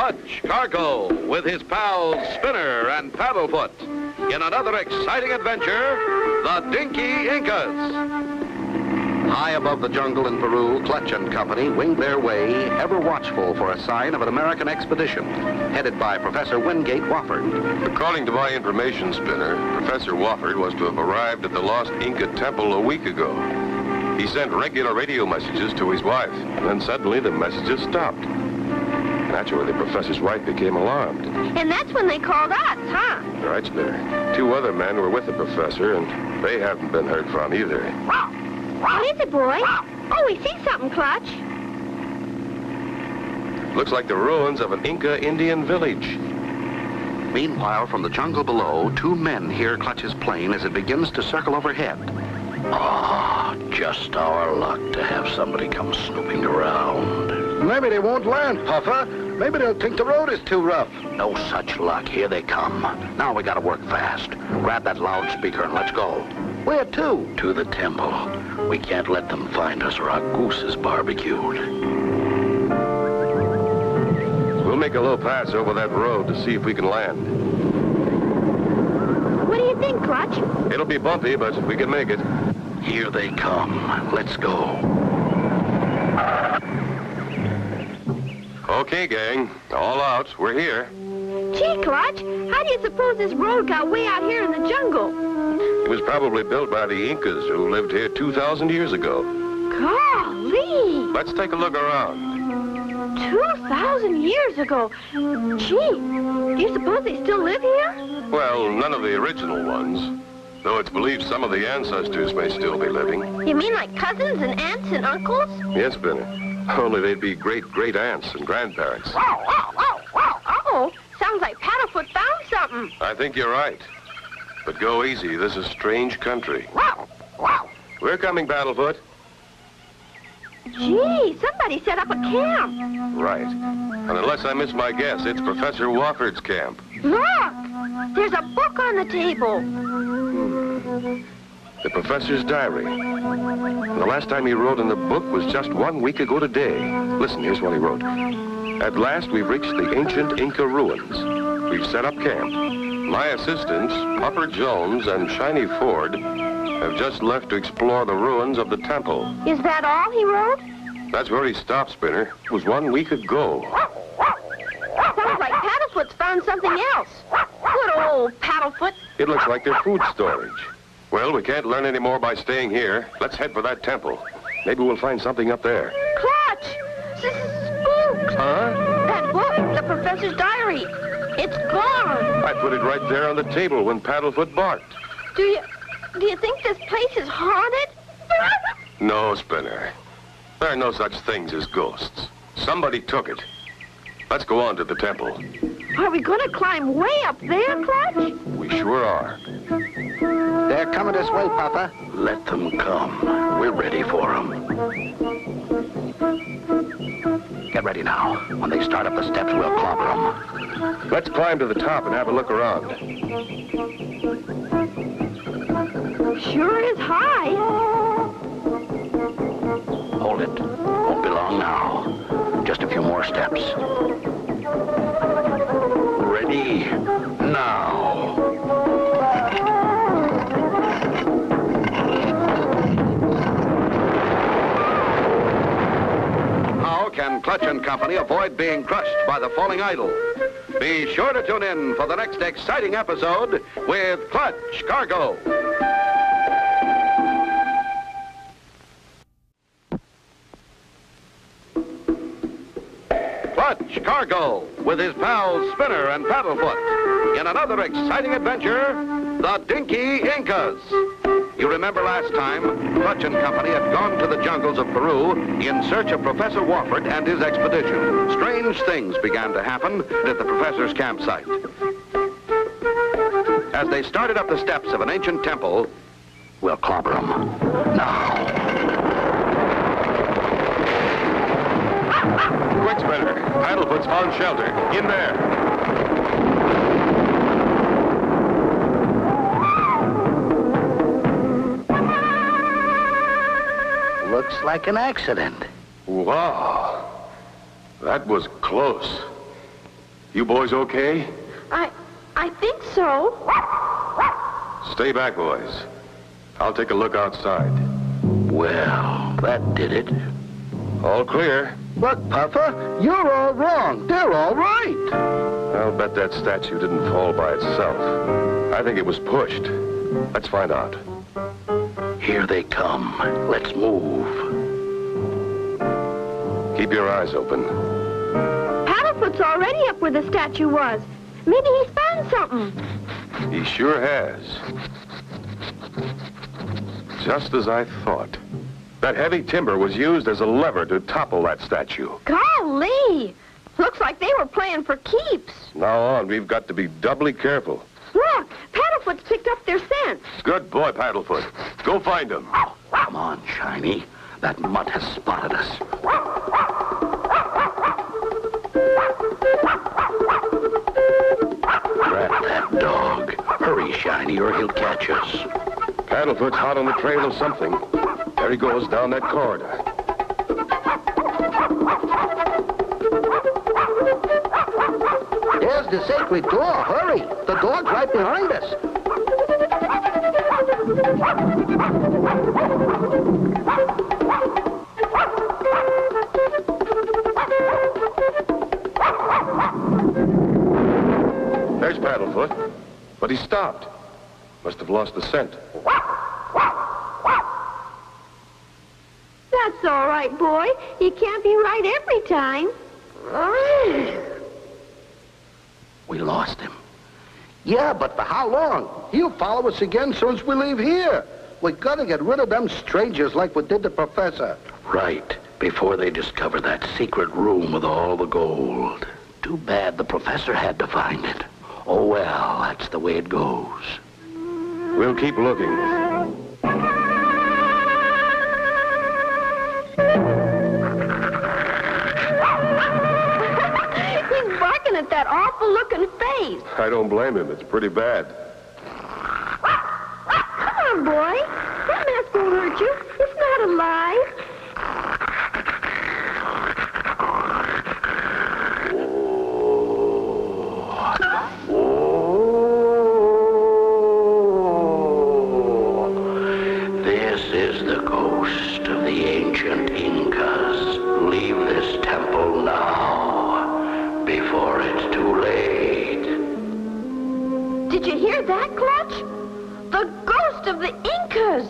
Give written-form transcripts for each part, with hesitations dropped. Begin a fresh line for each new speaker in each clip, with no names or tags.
Clutch Cargo with his pals Spinner and Paddlefoot in another exciting adventure, the Dinky Incas. High above the jungle in Peru, Clutch and Company winged their way, ever watchful for a sign of an American expedition, headed by Professor Wingate Wofford.
According to my information, Spinner, Professor Wofford was to have arrived at the lost Inca temple a week ago. He sent regular radio messages to his wife, and then suddenly the messages stopped. Naturally, the professor's wife became alarmed.
And that's when they called us, huh?
Right, Spinner. 2 other men were with the professor, and they haven't been heard from either.
What is it, boy? Oh, we see something, Clutch.
Looks like the ruins of an Inca Indian village.
Meanwhile, from the jungle below, 2 men hear Clutch's plane as it begins to circle overhead.
Ah, just our luck to have somebody come snooping around.
Maybe they won't land, Puffer. Maybe they'll think the road is too rough.
No such luck. Here they come. Now we gotta work fast. Grab that loudspeaker and let's go.
Where to?
To the temple. We can't let them find us or our goose is barbecued.
We'll make a low pass over that road to see if we can land.
What do you think, Clutch?
It'll be bumpy, but we can make it.
Here they come. Let's go.
Okay, gang. All out. We're here.
Gee, Clutch, how do you suppose this road got way out here in the jungle?
It was probably built by the Incas who lived here 2,000 years ago.
Golly!
Let's take a look around.
2,000 years ago. Gee, do you suppose they still live here?
Well, none of the original ones. Though it's believed some of the ancestors may still be living.
You mean like cousins and aunts and uncles?
Yes, Spinner. Only they'd be great-great-aunts and grandparents.
Uh-oh, sounds like Paddlefoot found something.
I think you're right. But go easy. This is strange country. We're coming, Paddlefoot.
Gee, somebody set up a camp.
Right. And unless I miss my guess, it's Professor Wofford's camp.
Look, there's a book on the table.
The professor's diary. And the last time he wrote in the book was just 1 week ago today. Listen, here's what he wrote. At last, we've reached the ancient Inca ruins. We've set up camp. My assistants, Puffer Jones and Shiny Ford, have just left to explore the ruins of the temple.
Is that all he wrote?
That's where he stopped, Spinner. It was 1 week ago.
Sounds like Paddlefoot's found something else. Good old Paddlefoot.
It looks like their food storage. Well, we can't learn any more by staying here. Let's head for that temple. Maybe we'll find something up there.
Clutch! Spooks!
Huh?
That book, the professor's diary. It's gone.
I put it right there on the table when Paddlefoot barked.
Do you think this place is haunted?
No, Spinner. There are no such things as ghosts. Somebody took it. Let's go on to the temple.
Are we going to climb way up there, Clutch?
We sure are.
They're coming this way, Papa.
Let them come. We're ready for them. Get ready now. When they start up the steps, we'll clobber them.
Let's climb to the top and have a look around.
Sure is high.
Hold it. Won't be long now. Just a few more steps. Ready? Now.
How can Clutch and Company avoid being crushed by the falling idol? Be sure to tune in for the next exciting episode with Clutch Cargo. Clutch Cargo with his pals Spinner and Paddlefoot in another exciting adventure, the Dinky Incas. You remember last time, Clutch and Company had gone to the jungles of Peru in search of Professor Wofford and his expedition. Strange things began to happen at the professor's campsite. As they started up the steps of an ancient temple,
we'll clobber them. Now.
Quick, Spinner. Paddlefoot's found shelter. In there.
Looks like an accident.
Wow. That was close. You boys okay?
I think so.
Stay back, boys. I'll take a look outside.
Well, that did it.
All clear.
Look, Puffer, you're all wrong. They're all right.
I'll bet that statue didn't fall by itself. I think it was pushed. Let's find out.
Here they come. Let's move.
Keep your eyes open.
Paddlefoot's already up where the statue was. Maybe he's found something.
He sure has. Just as I thought. That heavy timber was used as a lever to topple that statue.
Golly! Looks like they were playing for keeps.
Now on, we've got to be doubly careful.
Look, Paddlefoot's picked up their scent.
Good boy, Paddlefoot. Go find him.
Come on, Shiny. That mutt has spotted us. Grab that dog. Hurry, Shiny, or he'll catch us.
Paddlefoot's hot on the trail of something. There he goes down that corridor.
There's the sacred door. Hurry. The dog's right behind us.
There's Paddlefoot. But he stopped. Must have lost the scent.
That's all right, boy. You can't be right every time.
We lost him.
Yeah, but for how long? He'll follow us again soon as we leave here. We gotta get rid of them strangers like we did the professor.
Right, before they discover that secret room with all the gold. Too bad the professor had to find it. Oh well, that's the way it goes.
We'll keep looking.
He's barking at that awful-looking face.
I don't blame him. It's pretty bad.
Come on, boy. That mask won't hurt you. It's not alive.
This is the ghost of the ancient Incas. Leave this temple now, before it's too late.
Did you hear that, Clutch? The ghost of the Incas.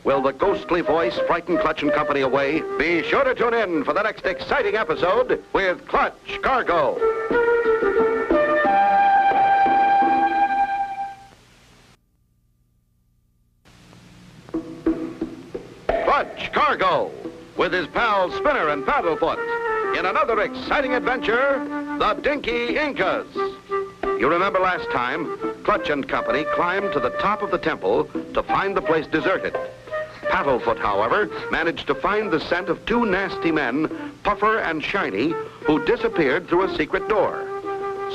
Will the ghostly voice frighten Clutch and Company away? Be sure to tune in for the next exciting episode with Clutch Cargo. Clutch Cargo, with his pals Spinner and Paddlefoot, in another exciting adventure, the Dinky Incas. You remember last time, Clutch and Company climbed to the top of the temple to find the place deserted. Paddlefoot, however, managed to find the scent of two nasty men, Puffer and Shiny, who disappeared through a secret door.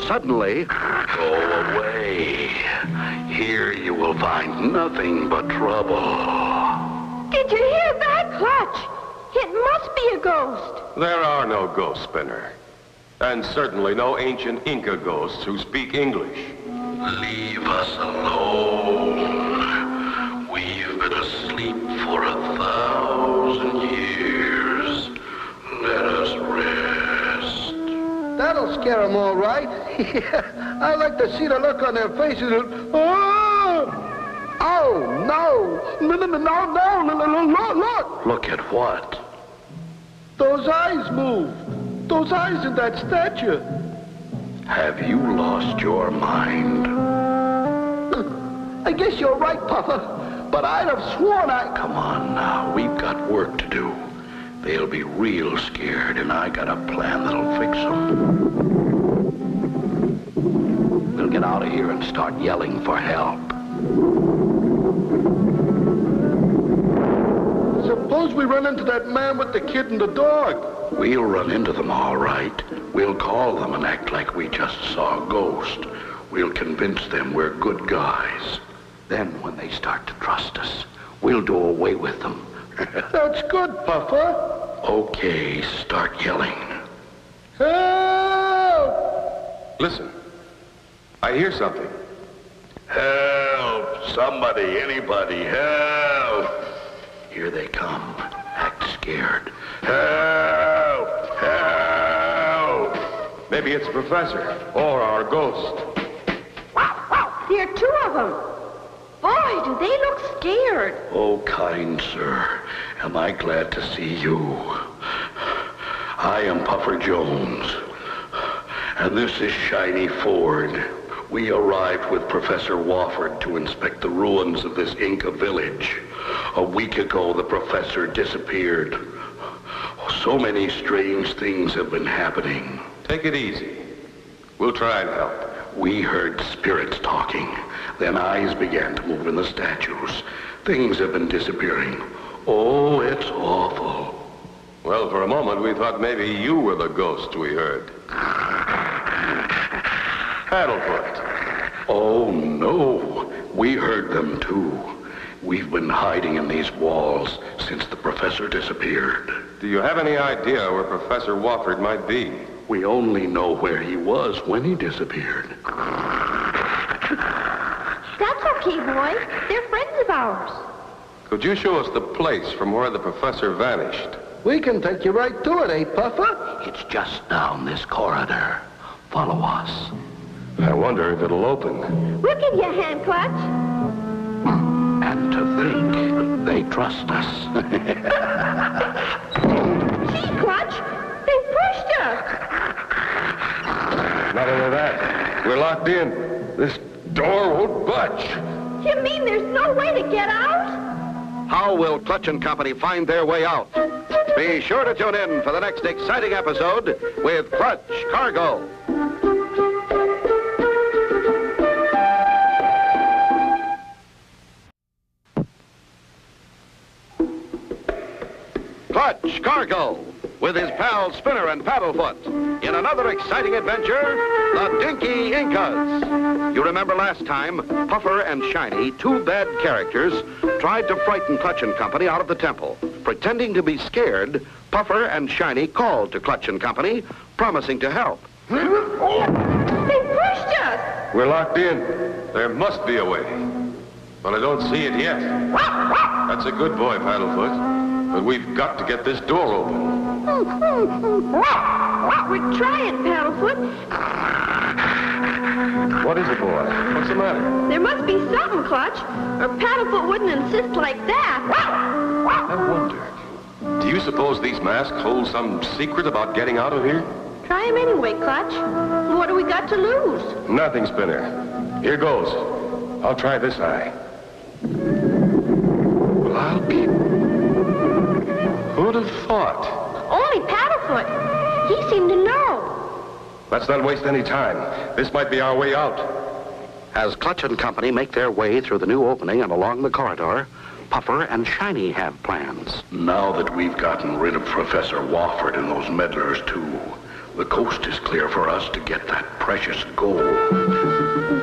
Suddenly...
Go away. Here you will find nothing but trouble.
Did you hear that, Clutch? It must be a ghost.
There are no ghosts, Spinner. And certainly no ancient Inca ghosts who speak English.
Leave us alone. We've been asleep for 1,000 years. Let us rest.
That'll scare them all right. I like to see the look on their faces. Oh, no. No, look.
Look at what?
Those eyes moved. Those eyes in that statue.
Have you lost your mind?
I guess you're right, Puffer. But I'd have sworn
Come on now, we've got work to do. They'll be real scared, and I got a plan that'll fix them. We'll get out of here and start yelling for help.
Suppose we run into that man with the kid and the dog.
We'll run into them all right. We'll call them and act like we just saw a ghost. We'll convince them we're good guys. Then when they start to trust us, we'll do away with them.
That's good, Puffer.
Okay, start yelling.
Help!
Listen. I hear something.
Help! Somebody, anybody, help! Here they come. Act scared. Help! Help!
Maybe it's the professor or our ghost.
There are two of them. Boy, do they look scared.
Oh, kind sir, am I glad to see you. I am Puffer Jones, and this is Shiny Ford. We arrived with Professor Wofford to inspect the ruins of this Inca village. A week ago, the professor disappeared. So many strange things have been happening.
Take it easy. We'll try and help.
We heard spirits talking. Then eyes began to move in the statues. Things have been disappearing. Oh, it's awful.
Well, for a moment, we thought maybe you were the ghost we heard. Paddlefoot.
Oh, no. We heard them, too. We've been hiding in these walls since the professor disappeared.
Do you have any idea where Professor Wofford might be?
We only know where he was when he disappeared.
That's okay, boy. They're friends of ours.
Could you show us the place from where the professor vanished?
We can take you right to it, eh, Puffer?
It's just down this corridor. Follow us.
I wonder if it'll open.
We'll give you a hand, Clutch.
And to think, they trust us.
Gee, Clutch, they pushed us.
Not only that, we're locked in. This door won't budge.
You mean there's no way to get out?
How will Clutch and Company find their way out? Be sure to tune in for the next exciting episode with Clutch Cargo. Clutch Cargo, with his pals Spinner and Paddlefoot, in another exciting adventure, the Dinky Incas. You remember last time, Puffer and Shiny, two bad characters, tried to frighten Clutch and Company out of the temple. Pretending to be scared, Puffer and Shiny called to Clutch and Company, promising to help.
They pushed us.
We're locked in. There must be a way. But I don't see it yet. That's a good boy, Paddlefoot. But we've got to get this door open.
We're trying, Paddlefoot.
What is it, boy? What's the matter?
There must be something, Clutch, or Paddlefoot wouldn't insist like that.
I wonder. Do you suppose these masks hold some secret about getting out of here?
Try him anyway, Clutch. What do we got to lose?
Nothing, Spinner. Here goes. I'll try this eye. Well, I'll be... Who'd have thought?
Only Paddlefoot. He seemed to know.
Let's not waste any time. This might be our way out.
As Clutch and Company make their way through the new opening and along the corridor, Puffer and Shiny have plans.
Now that we've gotten rid of Professor Wofford and those meddlers, too, the coast is clear for us to get that precious gold.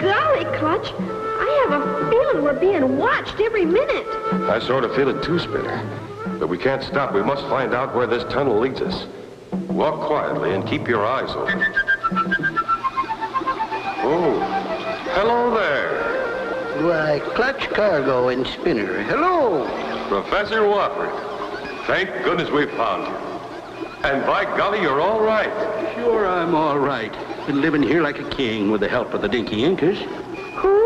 Golly, Clutch, I have a feeling we're being watched every minute.
I sort of feel it too, Spinner. But we can't stop. We must find out where this tunnel leads us. Walk quietly and keep your eyes open. Oh, hello there.
Why, Clutch Cargo and Spinner. Hello.
Professor Wofford. Thank goodness we found you. And by golly, you're all right.
Sure, I'm all right. Been living here like a king with the help of the Dinky Incas.
Who?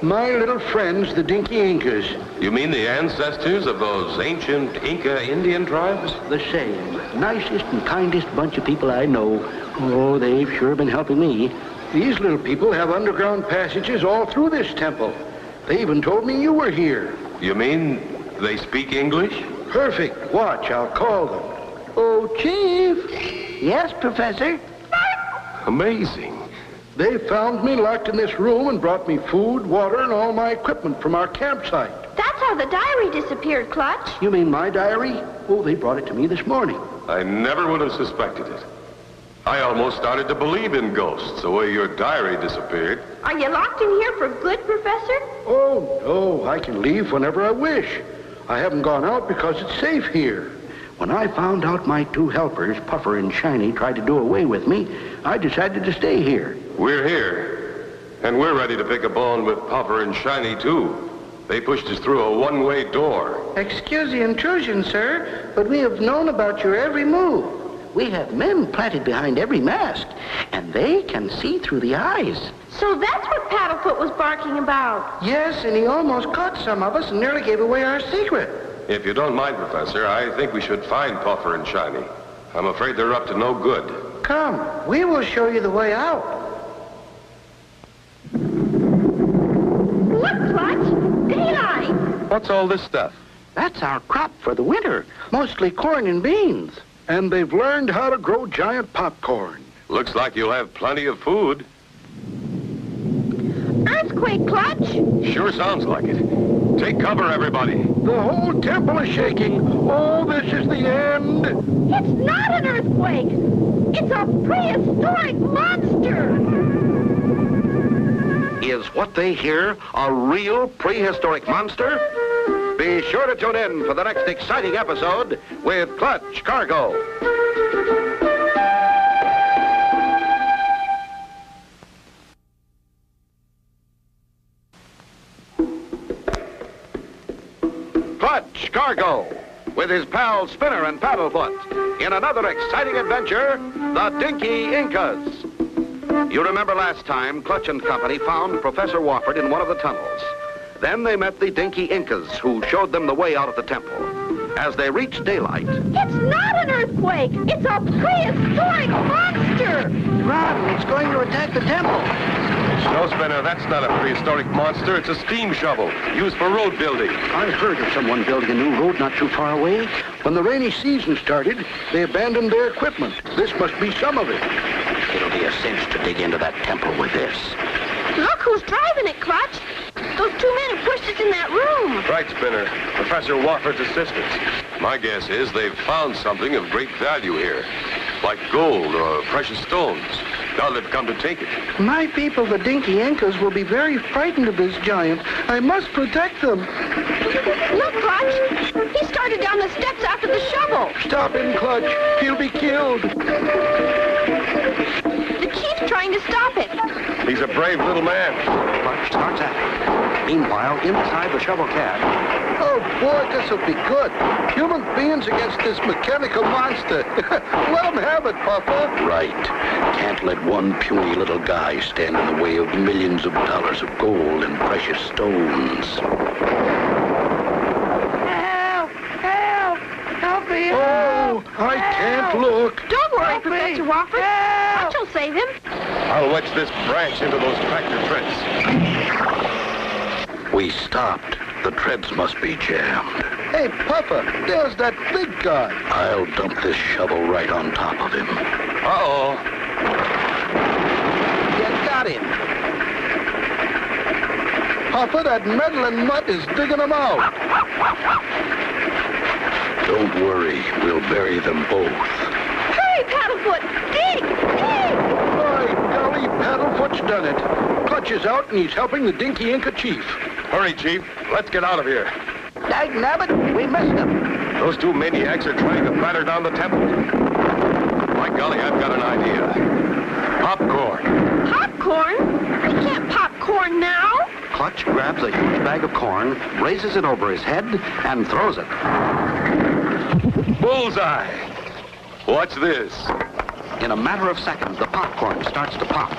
My little friends, the Dinky Incas.
You mean the ancestors of those ancient Inca Indian tribes?
The same. Nicest and kindest bunch of people I know. Oh, they've sure been helping me.
These little people have underground passages all through this temple. They even told me you were here.
You mean they speak English?
Perfect. Watch, I'll call them.
Oh, Chief. Yes, Professor?
Amazing.
They found me locked in this room and brought me food, water, and all my equipment from our campsite.
That's how the diary disappeared, Clutch.
You mean my diary? Oh, they brought it to me this morning.
I never would have suspected it. I almost started to believe in ghosts the way your diary disappeared.
Are you locked in here for good, Professor?
Oh, no, I can leave whenever I wish. I haven't gone out because it's safe here.
When I found out my two helpers, Puffer and Shiny, tried to do away with me, I decided to stay here.
We're here, and we're ready to pick a bone with Puffer and Shiny, too. They pushed us through a one-way door.
Excuse the intrusion, sir, but we have known about your every move. We have men planted behind every mask, and they can see through the eyes.
So that's what Paddlefoot was barking about.
Yes, and he almost caught some of us and nearly gave away our secret.
If you don't mind, Professor, I think we should find Puffer and Shiny. I'm afraid they're up to no good.
Come, we will show you the way out.
Look, Clutch! Daylight!
What's all this stuff?
That's our crop for the winter, mostly corn and beans.
And they've learned how to grow giant popcorn.
Looks like you'll have plenty of food.
Earthquake, Clutch!
Sure sounds like it. Take cover, everybody.
The whole temple is shaking. Oh, this is the end.
It's not an earthquake! It's a prehistoric monster!
Is what they hear a real prehistoric monster? Be sure to tune in for the next exciting episode with Clutch Cargo. Clutch Cargo, with his pals Spinner and Paddlefoot, in another exciting adventure, the Dinky Incas. You remember last time, Clutch and Company found Professor Wofford in one of the tunnels. Then they met the Dinky Incas, who showed them the way out of the temple. As they reached daylight...
It's not an earthquake! It's a prehistoric monster!
Run, it's going to attack the temple.
No, Spinner, that's not a prehistoric monster. It's a steam shovel used for road building.
I heard of someone building a new road not too far away.
When the rainy season started, they abandoned their equipment. This must be some of it.
It'll be a cinch to dig into that temple with this.
Look who's driving it, Clutch! Those two men who pushed us in that room!
Right, Spinner. Professor Wofford's assistants. My guess is they've found something of great value here, like gold or precious stones. Now they've come to take it.
My people, the Dinky Incas, will be very frightened of this giant. I must protect them.
Look, Clutch! He started down the steps after the shovel!
Stop him, Clutch. He'll be killed.
The chief's trying to stop it.
He's a brave little man.
Clutch starts at it. Meanwhile, inside the shovel cab...
Oh, boy, this'll be good. Human beings against this mechanical monster. Let him have it, Puffer.
Right. Can't let one puny little guy stand in the way of millions of dollars of gold and precious stones.
Help! Help! Help me!
Oh, I can't look.
Don't worry, Professor Wofford. Clutch will save him.
I'll wedge this branch into those tractor treads.
We stopped. The treads must be jammed.
Hey, Puffer, there's that big guy.
I'll dump this shovel right on top of him.
Uh-oh.
You got him.
Puffer, that meddling mutt is digging him out.
Don't worry. We'll bury them both.
Hurry, Paddlefoot! Dig! Dig!
By golly, Paddlefoot's done it. Clutch is out and he's helping the Dinky Inca chief.
Hurry, Chief. Let's get out of here.
Dagnabbit, we missed him.
Those two maniacs are trying to batter down the temple. By golly, I've got an idea. Popcorn.
Popcorn? We can't pop corn now.
Clutch grabs a huge bag of corn, raises it over his head, and throws it.
Bullseye. Watch this.
In a matter of seconds, the popcorn starts to pop.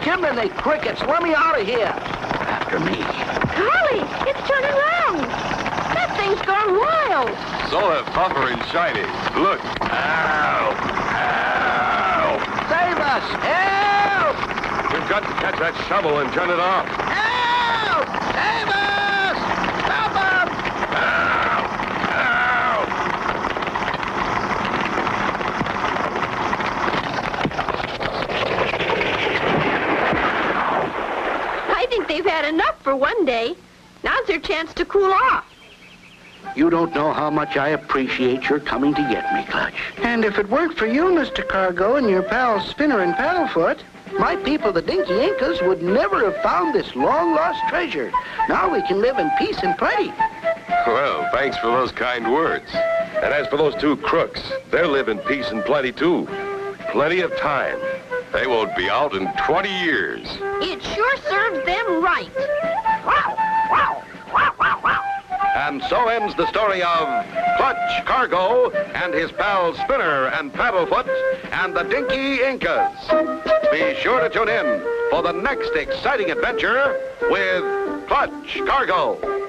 Kimberly, crickets, let me out of here. After me.
Golly, it's turning around. That thing's gone wild.
So have Puffer and Shiny. Look. Ow! Ow!
Save us! Help!
We've got to catch that shovel and turn it off.
Help! Save us! Stop them!
Ow! Ow!
I think they've had enough for one day. Now's their chance to cool off.
You don't know how much I appreciate your coming to get me, Clutch.
And if it weren't for you, Mr. Cargo, and your pals Spinner and Paddlefoot,
My people, the Dinky Incas, would never have found this long-lost treasure. Now we can live in peace and plenty.
Well, thanks for those kind words. And as for those two crooks, they'll live in peace and plenty, too. Plenty of time. They won't be out in 20 years.
It sure serves them right.
And so ends the story of Clutch Cargo and his pals Spinner and Paddlefoot and the Dinky Incas. Be sure to tune in for the next exciting adventure with Clutch Cargo.